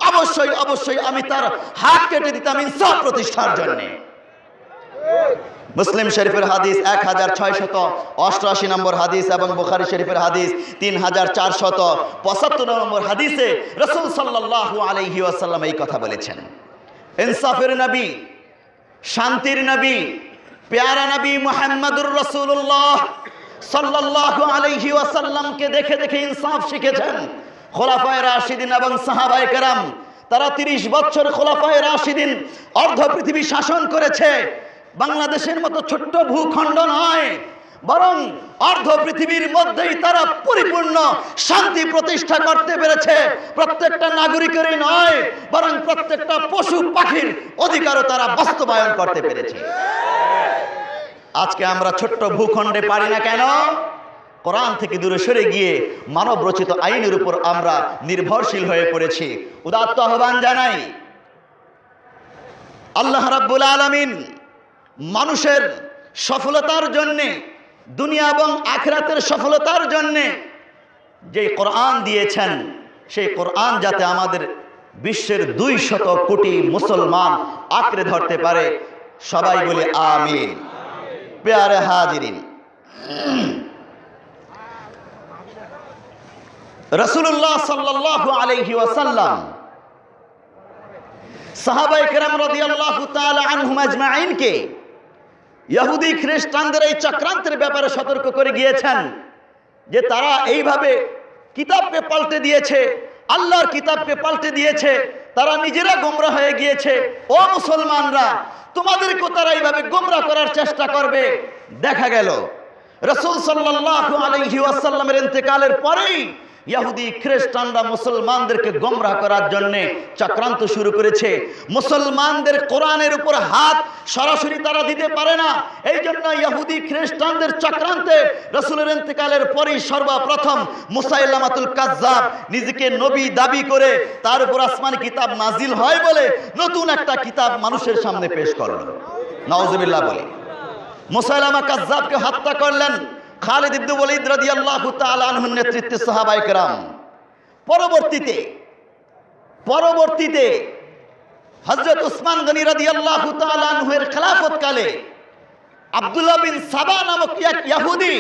অবশ্যই অবশ্যই আমি তার হাত কেটে দিতাম ইনসাফ প্রতিষ্ঠার জন্য। মুসলিম শরীফের হাদিস 1688 নম্বর হাদিস এবং বুখারী শরীফের হাদিস 3475 নম্বর হাদিসে রাসূল সাল্লাল্লাহু আলাইহি ওয়াসাল্লাম এই কথা বলেছেন। ইনসাফের নবী, শান্তির নবী, প্যারা নবী মুহাম্মদুর রাসূলুল্লাহ সাল্লাল্লাহু আলাইহি ওয়াসাল্লামকে দেখে দেখে ইনসাফ শিখেছেন খোলাফায়ে রাশিদিন এবং সাহাবায়ে কেরাম। তারা 30 বছর খোলাফায়ে রাশিদিন অর্ধ পৃথিবী শাসন করেছে। বাংলাদেশের মতো ছোট্ট ভূখণ্ড নয়, বরং অর্ধ পৃথিবীর মধ্যেই তারা পরিপূর্ণ শান্তি প্রতিষ্ঠা করতে পেরেছে। প্রত্যেকটা নাগরিকেরই নয়, বরং প্রত্যেকটা পশু পাখির অধিকারও তারা বাস্তবায়ন করতে পেরেছে। আজকে আমরা ছোট্ট ভূখণ্ডে পারি না কেন? কোরআন থেকে দূরে সরে গিয়ে মানব রচিত আইনের উপর আমরা নির্ভরশীল হয়ে পড়েছি। উদাত্ত আহ্বান জানাই, আল্লাহ রাব্বুল আলামিন মানুষের সফলতার জন্যে, দুনিয়া এবং আখিরাতের সফলতার জন্যে যে কোরআন দিয়েছেন, সেই কোরআন যাতে আমাদের বিশ্বের 200 কোটি মুসলমান আঁকড়ে ধরতে পারে, সবাই বলে আমিন। প্যারে হাজিরিন, রাসূলুল্লাহ সাল্লাল্লাহু আলাইহি ওয়াসাল্লাম সাহাবায়ে কেরাম রাদিয়াল্লাহু তাআলা আনহুম আজমাইনকে ইহুদি খ্রিস্টানদের এই চক্রান্তের ব্যাপারে সতর্ক করে গিয়েছেন যে তারা এইভাবে কিতাবকে পাল্টে দিয়েছে, আল্লাহর কিতাবকে পাল্টে দিয়েছে, তারা নিজেরা গোমরা হয়ে গিয়েছে। ও মুসলমানরা, তোমাদেরকে তারা এইভাবে গোমরা করার চেষ্টা করবে। দেখা গেল রাসূল সাল্লাল্লাহু আলাইহি ওয়াসাল্লামের ইন্তেকালের পরেই ইহুদি খ্রিস্টানরা মুসলমানদেরকে গোমরাহ করার জন্য চক্রান্ত শুরু করেছে। মুসলমানদের কোরআনের উপর হাত সরাসরি তারা দিতে পারে না, এই জন্য ইহুদি খ্রিস্টানদের চক্রান্তে রাসূলের ইন্তেকালের পরেই সর্বপ্রথম মুসাইলামাতুল কাজ্জাব নিজেকে নবী দাবি করে তার উপর আসমানি কিতাব নাজিল হয় বলে নতুন একটা কিতাব মানুষের সামনে পেশ করল। নাউজুবিল্লাহ বলি। মুসাইলামা কাজ্জাবকে হত্যা করলেন খালিদ ইবনে ওয়ালিদ রাদিয়াল্লাহু তাআলা আনহুর নেতৃত্বে সাহাবায়ে কেরাম। পরবর্তীতে হযরত উসমান গনি রাদিয়াল্লাহু তাআলা আনহুর খেলাফতকালে আব্দুল্লাহ বিন সাবা নামক এক ইহুদি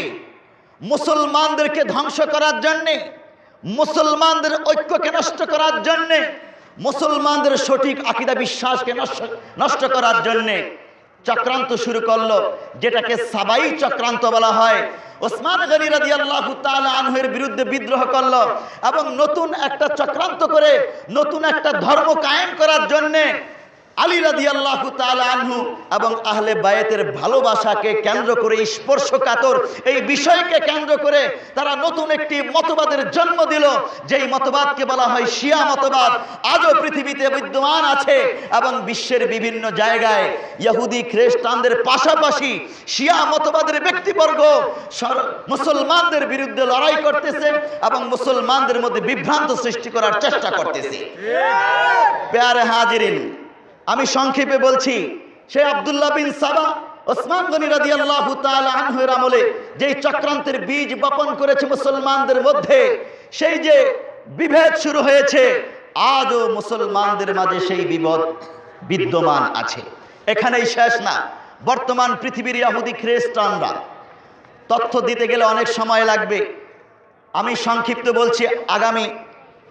মুসলমানদেরকে ধ্বংস করার জন্য, মুসলমানদের ঐক্যকে নষ্ট করার জন্য, মুসলমানদের সঠিক আকীদা বিশ্বাসকে নষ্ট করার জন্য চক্রান্ত শুরু করলো, যেটাকে সাবাই চক্রান্ত বলা হয়। ওসমান গনি রাদিয়াল্লাহু তাআলা আনহুর বিরুদ্ধে বিদ্রোহ করলো এবং নতুন একটা চক্রান্ত করে নতুন একটা ধর্ম কায়েম করার জন্য আলী রাদিয়াল্লাহু তাআলা আনহু এবং আহলে বায়াতের ভালোবাসাকে কেন্দ্র করে, স্পর্শকাতর এই বিষয়কে কেন্দ্র করে তারা নতুন একটি মতবাদের জন্ম দিল, যেই মতবাদকে বলা হয় শিয়া মতবাদ। আজও পৃথিবীতে বিদ্যমান আছে এবং বিশ্বের বিভিন্ন জায়গায় ইহুদি খ্রিস্টানদের পাশাপাশি শিয়া মতবাদের ব্যক্তিবর্গ মুসলমানদের বিরুদ্ধে লড়াই করতেছে এবং মুসলমানদের মধ্যে বিভ্রান্ত সৃষ্টি করার চেষ্টা করতেছে। প্যারে হাজিরিন, আমি সংক্ষেপে বলছি, সে আব্দুল্লাহ বিন সাবা ওসমান গনি রাদিয়াল্লাহু তাআলা আনহুর আমলে যেই চক্রান্তের বীজ বপন করেছে মুসলমানদের মধ্যে, সেই যে বিভেদ শুরু হয়েছে, আজও মুসলমানদের মাঝে সেই বিভেদ বিদ্যমান আছে। এখানেই শেষ না, বর্তমান পৃথিবীর ইহুদি খ্রিস্টানরা, তথ্য দিতে গেলে অনেক সময় লাগবে, আমি সংক্ষিপ্ত বলছি। আগামী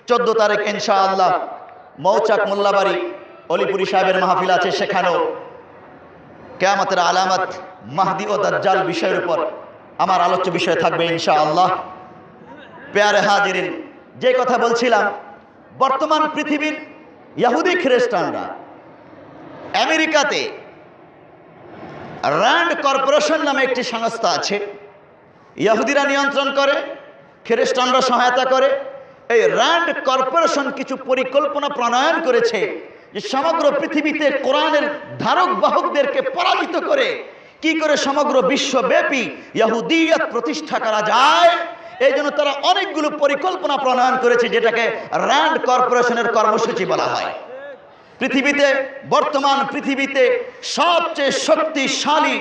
14 তারিখ ইনশাআল্লাহ মৌচাক মোল্লাবাড়ি অলিপুরি সাহেবের মাহফিল আছে, সেখানেও কিয়ামতের আলামত মাহদি ও দাজ্জাল বিষয়ের উপর আমার আলোচ্য বিষয় থাকবে ইনশাআল্লাহ। প্যারে হাজিরিন, যে কথা বলছিলাম, বর্তমান পৃথিবীর ইহুদি খ্রিস্টানরা আমেরিকাতে র্যান্ড কর্পোরেশন নামে একটি সংস্থা আছে, ইহুদিরা নিয়ন্ত্রণ করে, খ্রিস্টানরা সহায়তা করে। এই র্যান্ড কর্পোরেশন কিছু পরিকল্পনা প্রণয়ন করেছে যে সমগ্র পৃথিবীতে কোরআনের ধারক বাহকদেরকে পরাজিত করে কি করে সমগ্র বিশ্বব্যাপী ইহুদিয়ত প্রতিষ্ঠা করা যায়। এই জন্য তারা অনেকগুলো পরিকল্পনা প্রণয়ন করেছে, যেটাকে র্যান্ড কর্পোরেশনের কর্মসূচি বলা হয়। পৃথিবীতে বর্তমান পৃথিবীতে সবচেয়ে শক্তিশালী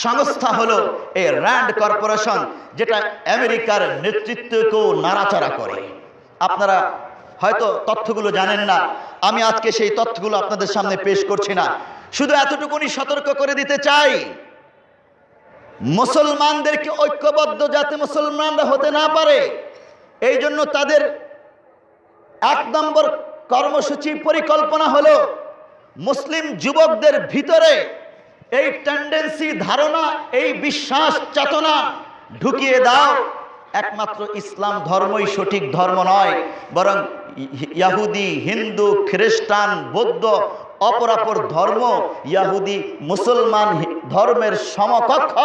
সংস্থা হলো এই র্যান্ড কর্পোরেশন, যেটা আমেরিকার নেতৃত্বকেও নাড়াচাড়া করে। আপনারা হয়তো তথ্যগুলো জানেন না, আমি আজকে সেই তথ্যগুলো আপনাদের সামনে পেশ করছি না, শুধু এতটুকুনি সতর্ক করে দিতে চাই, মুসলমানদেরকে ঐক্যবদ্ধ যাতে মুসলমানরা হতে না পারে, এই জন্য তাদের 1 নম্বর কর্মসূচি পরিকল্পনা হলো মুসলিম যুবকদের ভিতরে এই টেন্ডেন্সি, ধারণা, এই বিশ্বাস চেতনা ঢুকিয়ে দাও একমাত্র ইসলাম ধর্মই সঠিক ধর্ম নয়, বরং ইহুদি, হিন্দু, খ্রিস্টান, বৌদ্ধ, অপরাপর ধর্ম ইহুদি মুসলমান ধর্মের সমকক্ষ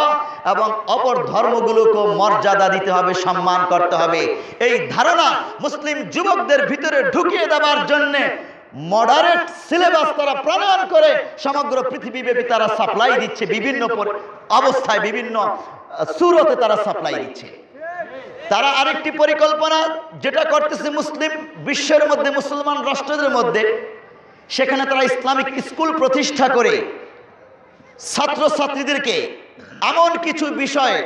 এবং অপর ধর্মগুলোকে মর্যাদা দিতে হবে, সম্মান করতে হবে। এই ধারণা মুসলিম যুবকদের ভিতরে ঢুকিয়ে দেওয়ার জন্য মডারেট সিলেবাস তারা প্রণয়ন করে সমগ্র পৃথিবীব্যাপী তারা সাপ্লাই দিচ্ছে, বিভিন্ন অবস্থায় বিভিন্ন সুরতে তারা সাপ্লাই দিচ্ছে। তারা আরেকটি পরিকল্পনা যেটা করতেছে মুসলিম বিশ্বের মধ্যে, মুসলমান রাষ্ট্রদের মধ্যে, সেখানে তারা ইসলামিক স্কুল প্রতিষ্ঠা করে ছাত্রছাত্রীদেরকে এমন কিছু বিষয়,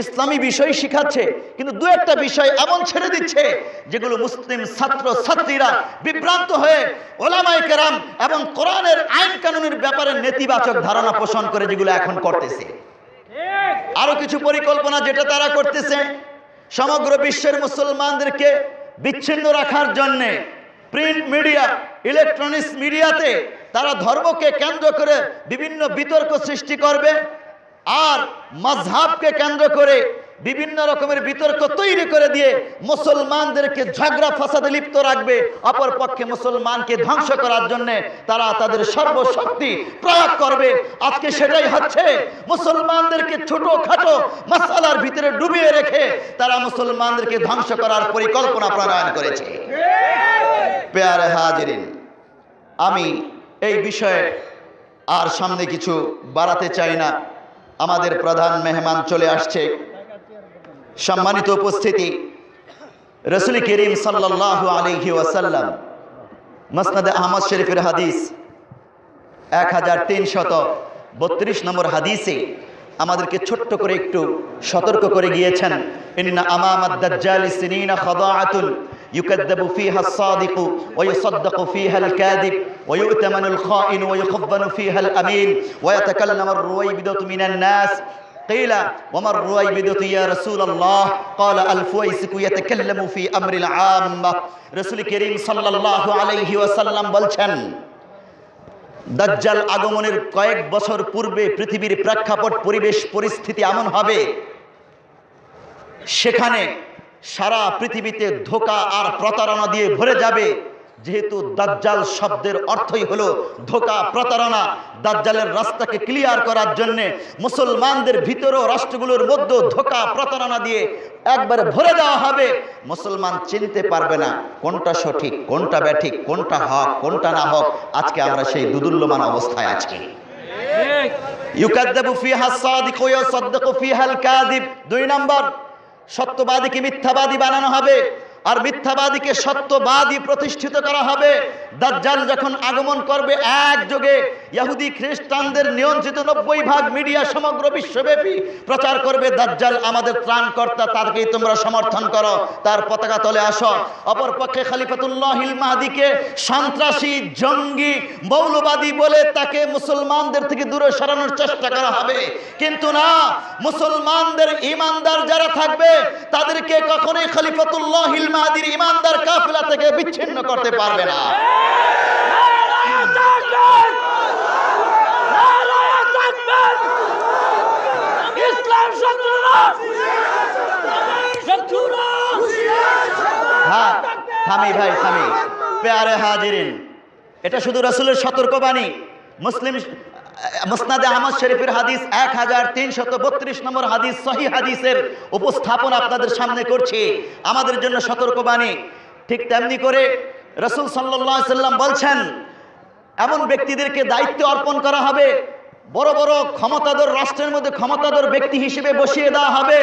ইসলামী বিষয় শিখাচ্ছে, কিন্তু 2-1টা বিষয় এমন ছেড়ে দিচ্ছে যেগুলো মুসলিম ছাত্রছাত্রীরা বিভ্রান্ত হয়ে ওলামায়ে কেরাম এবং কোরআনের আইন কানুনের ব্যাপারে নেতিবাচক ধারণা পোষণ করে যেগুলো এখন করতেছে। আরো কিছু পরিকল্পনা যেটা তারা করতেছে, সমগ্র বিশ্বের মুসলমানদেরকে বিচ্ছিন্ন রাখার জন্যে প্রিন্ট মিডিয়া, ইলেকট্রনিক্স মিডিয়াতে তারা ধর্মকে কেন্দ্র করে বিভিন্ন বিতর্ক সৃষ্টি করবে, আর মাযহাবকে কেন্দ্র করে বিভিন্ন রকমের বিতর্ক তৈরি করে দিয়ে মুসলমানদেরকে ঝগড়া ফাসাদে লিপ্ত রাখবে। অপর পক্ষে মুসলমানকে ধ্বংস করার জন্য তারা তাদের সর্বশক্তি প্রয়োগ করবে। আজকে সেটাই হচ্ছে, মুসলমানদেরকে ছোটখাটো মাসালার ভিতরে ডুবিয়ে রেখে তারা মুসলমানদেরকে ধ্বংস করার পরিকল্পনা প্রণয়ন করেছে। প্যারে হাজিরিন, আমি এই বিষয়ে আর সামনে কিছু বাড়াতে চাই না, আমাদের প্রধান মেহমান চলে আসছে। সম্মানিত উপস্থিতি, রাসূল করিম সাল্লাল্লাহু আলাইহি ওয়াসাল্লাম মুসনাদে আহমদ শরীফের হাদিস 1332 নম্বর হাদিসে আমাদেরকে ছোট্ট করে একটু সতর্ক করে গিয়েছেন, ইন্না আমামাদ দাজ্জালি সিনিনা খাদাআতুন ইউকাদ্দাবু ফিহা আস-সাদিকু ওয়া ইউসাদ্দাকু ফিহা আল-কাযিব ওয়া ইউ'তামানু আল-খাইনু ওয়া ইউখাব্বানু ফিহা আল-আমিন ওয়া ইয়াতাকাল্লামু আর-রুওয়াইবিদাতু মিনান নাস। قيل وما الرويبدة يا رسول الله؟ قال الفويسق يتكلم في أمر العامة। রাসূল করিম সাল্লাল্লাহু আলাইহি ওয়াসাল্লাম বলছেন, দাজ্জাল আগমনের কয়েক বছর পূর্বে পৃথিবীর প্রেক্ষাপট, পরিবেশ, পরিস্থিতি এমন হবে, সেখানে সারা পৃথিবীতে ধোঁকা আর প্রতারণা দিয়ে ভরে যাবে। যেহেতু দাজ্জাল শব্দের অর্থই হলো ধোঁকা, প্রতারণা, দাজ্জালের রাস্তাকে ক্লিয়ার করার জন্য মুসলমানদের ভিতরেও রাষ্ট্রগুলোর মধ্যে ধোঁকা প্রতারণা দিয়ে একবারে ভরে দেওয়া হবে। মুসলমান চিনতে পারবে না কোনটা সঠিক, কোনটা ব্যাঠিক, কোনটা হক, কোনটা না হক। আজকে আমরা সেই দুদুল্যমান অবস্থায় আছি। ইউকাদ্দাবু ফিহা আস-সাদিক ওয়া ইউসাদ্দাকু ফিহা আল-কাযিব। 2 নম্বর, সত্যবাদীকে মিথ্যাবাদী বানানো হবে। আর মিথ্যাবাদীকে সত্যবাদী প্রতিষ্ঠিত করা হবে। দাজ্জাল যখন আগমন করবে, একযোগে ইহুদি খ্রিস্টানদের নিয়ন্ত্রিত 90% মিডিয়া সমগ্র বিশ্বব্যাপী প্রচার করবে দাজ্জাল আমাদের ত্রাণকর্তা, তাকেই তোমরা সমর্থন করো, তার পতাকা তলে আসো। অপরপক্ষে খলিফাতুল্লাহিল মাহদিকে সন্ত্রাসী, জঙ্গি, মৌলবাদী বলে তাকে মুসলমানদের থেকে দূরে সরানোর চেষ্টা করা হবে। কিন্তু না, মুসলমানদের ইমানদার যারা থাকবে তাদেরকে কখনোই খলিফাতুল্লাহিল মাহদির ইমানদার কাফেলা থেকে বিচ্ছিন্ন করতে পারবে না। হ্যাঁ, থামি ভাই থামি। প্যারে হাজিরিন, এটা শুধু রাসূলের সতর্কবাণী। মুসনাদে আহমদ শরীফের হাদিস 1332 নম্বর হাদিস, সহিহ হাদিসের উপস্থাপন আপনাদের সামনে করছি, আমাদের জন্য সতর্কবাণী। ঠিক তেমনি করে রাসূল সাল্লাল্লাহু আলাইহি সাল্লাম বলছেন, এমন ব্যক্তিদেরকে দায়িত্ব অর্পণ করা হবে, বড় বড় ক্ষমতাধর রাষ্ট্রের মধ্যে ক্ষমতাধর ব্যক্তি হিসেবে বসিয়ে দেওয়া হবে,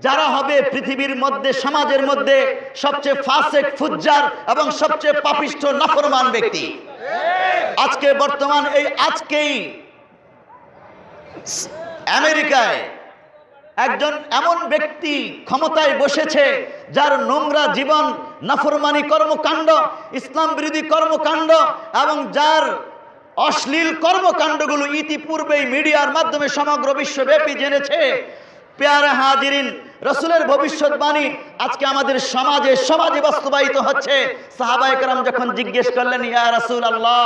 যারা হবে পৃথিবীর মধ্যে, সমাজের মধ্যে সবচেয়ে ফাসিক, ফুজ্জার এবং সবচেয়ে পাপিষ্ঠ, নাফরমান ব্যক্তি। আজকে বর্তমান আজকেই আমেরিকায় একজন এমন ব্যক্তি ক্ষমতায় বসেছে যার নোংরা জীবন, নাফরমানি কর্মকাণ্ড, ইসলাম বিরোধী কর্মকাণ্ড এবং যার অশ্লীল কর্মকাণ্ডগুলো ইতিপূর্বেই মিডিয়ার মাধ্যমে সমগ্র বিশ্বব্যাপী জেনেছে। প্যারা হাজিরিন, রাসূলের ভবিষ্যৎবাণী আজকে আমাদের সমাজে বাস্তবায়িত হচ্ছে। সাহাবায়ে কেরাম যখন জিজ্ঞেস করলেন, ইয়া রাসূলুল্লাহ,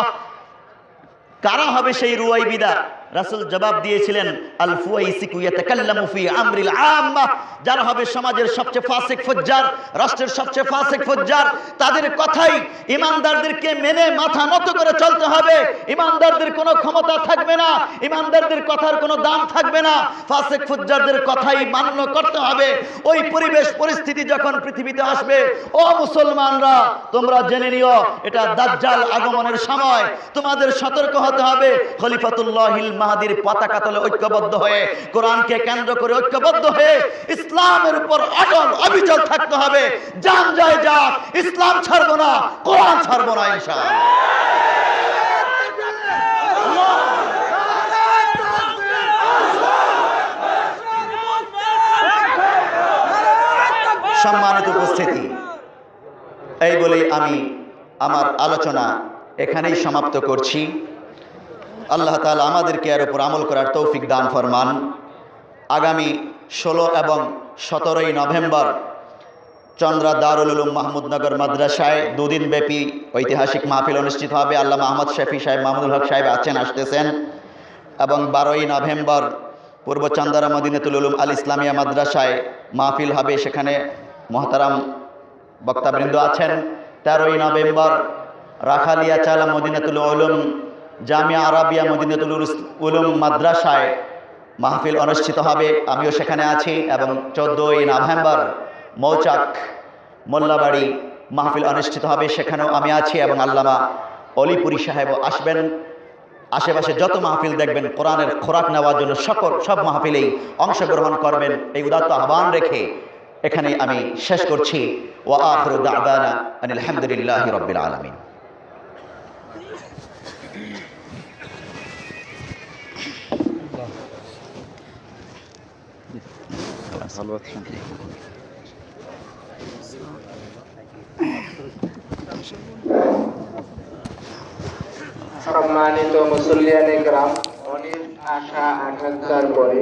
কারা হবে সেই রুয়াইবিদা? রাসূল জবাব দিয়েছিলেন, আল ফুয়াইসিকু ইয়াতাকাল্লামু ফি আমরিল আম্মা, যারা হবে সমাজের সবচেয়ে ফাসিক ফুজ্জার, রাষ্ট্রের সবচেয়ে ফাসিক ফুজ্জার, তাদের কথাই ইমানদারদেরকে মেনে মাথা নত করে চলতে হবে। ইমানদারদের কোনো ক্ষমতা থাকবে না, ইমানদারদের কথার কোনো দাম থাকবে না, ফাসিক ফুজ্জারদের কথাই মান্য করতে হবে। ওই পরিবেশ পরিস্থিতি যখন পৃথিবীতে আসবে, ও মুসলমানরা তোমরা জেনে নিও, এটা দাজ্জাল আগমনের সময়। তোমাদের সতর্ক হতে হবে। খলিফাতুল্লাহিল মাহদির পতাকা তলে ঐক্যবদ্ধ হয়ে, কোরআনকে কেন্দ্র করে ঐক্যবদ্ধ হয়ে ইসলামের উপর অটল অবিচল থাকতে হবে। জান যায় যাক, ইসলাম ছাড়বো না, কোরআন ছাড়বো না ইনশাআল্লাহ। সম্মানিত উপস্থিতি, এই বলেই আমি আমার আলোচনা এখানেই সমাপ্ত করছি। আল্লাহ তাআলা আমাদেরকে এর উপর আমল করার তৌফিক দান ফরমান। আগামী 16 এবং 17 নভেম্বর চন্দ্রা দারুল উলুম মাহমুদনগর মাদ্রাসায় দুদিন ব্যাপী ঐতিহাসিক মাহফিল অনুষ্ঠিত হবে। আল্লামা আহমদ শফি সাহেব, মাহমুদুল হক সাহেব আসতেছেন। এবং 12 নভেম্বর পূর্ব চন্দ্রা মদিনাতুল উলুম আল ইসলামিয়া মাদ্রাসায় মাহফিল হবে, সেখানে মহতারাম বক্তাবৃন্দ আছেন। 13 নভেম্বর রাখালিয়া চালা মদিনাতুল উলুম জামিয়া আরাবিয়া মদিনাতুল উলুম মাদ্রাসায় মাহফিল অনুষ্ঠিত হবে, আমিও সেখানে আছি। এবং 14 নভেম্বর মৌচাক মোল্লাবাড়ি মাহফিল অনুষ্ঠিত হবে, সেখানেও আমি আছি। এবং আল্লামা অলিপুরি সাহেব আসবেন। আশেপাশে যত মাহফিল দেখবেন, কোরআনের খোরাক নেওয়ার জন্য সব মাহফিলেই অংশগ্রহণ করবেন, এই উদাত্ত আহ্বান রেখে এখানে আমি শেষ করছি। ওয়া আখিরু দা'ওয়ানা আনিল হামদুলিল্লাহি রাব্বিল আলামিন। সম্মানিত মুসল্লিয়ানে কেরাম, অনেক আশা আকাঙ্ক্ষার পরে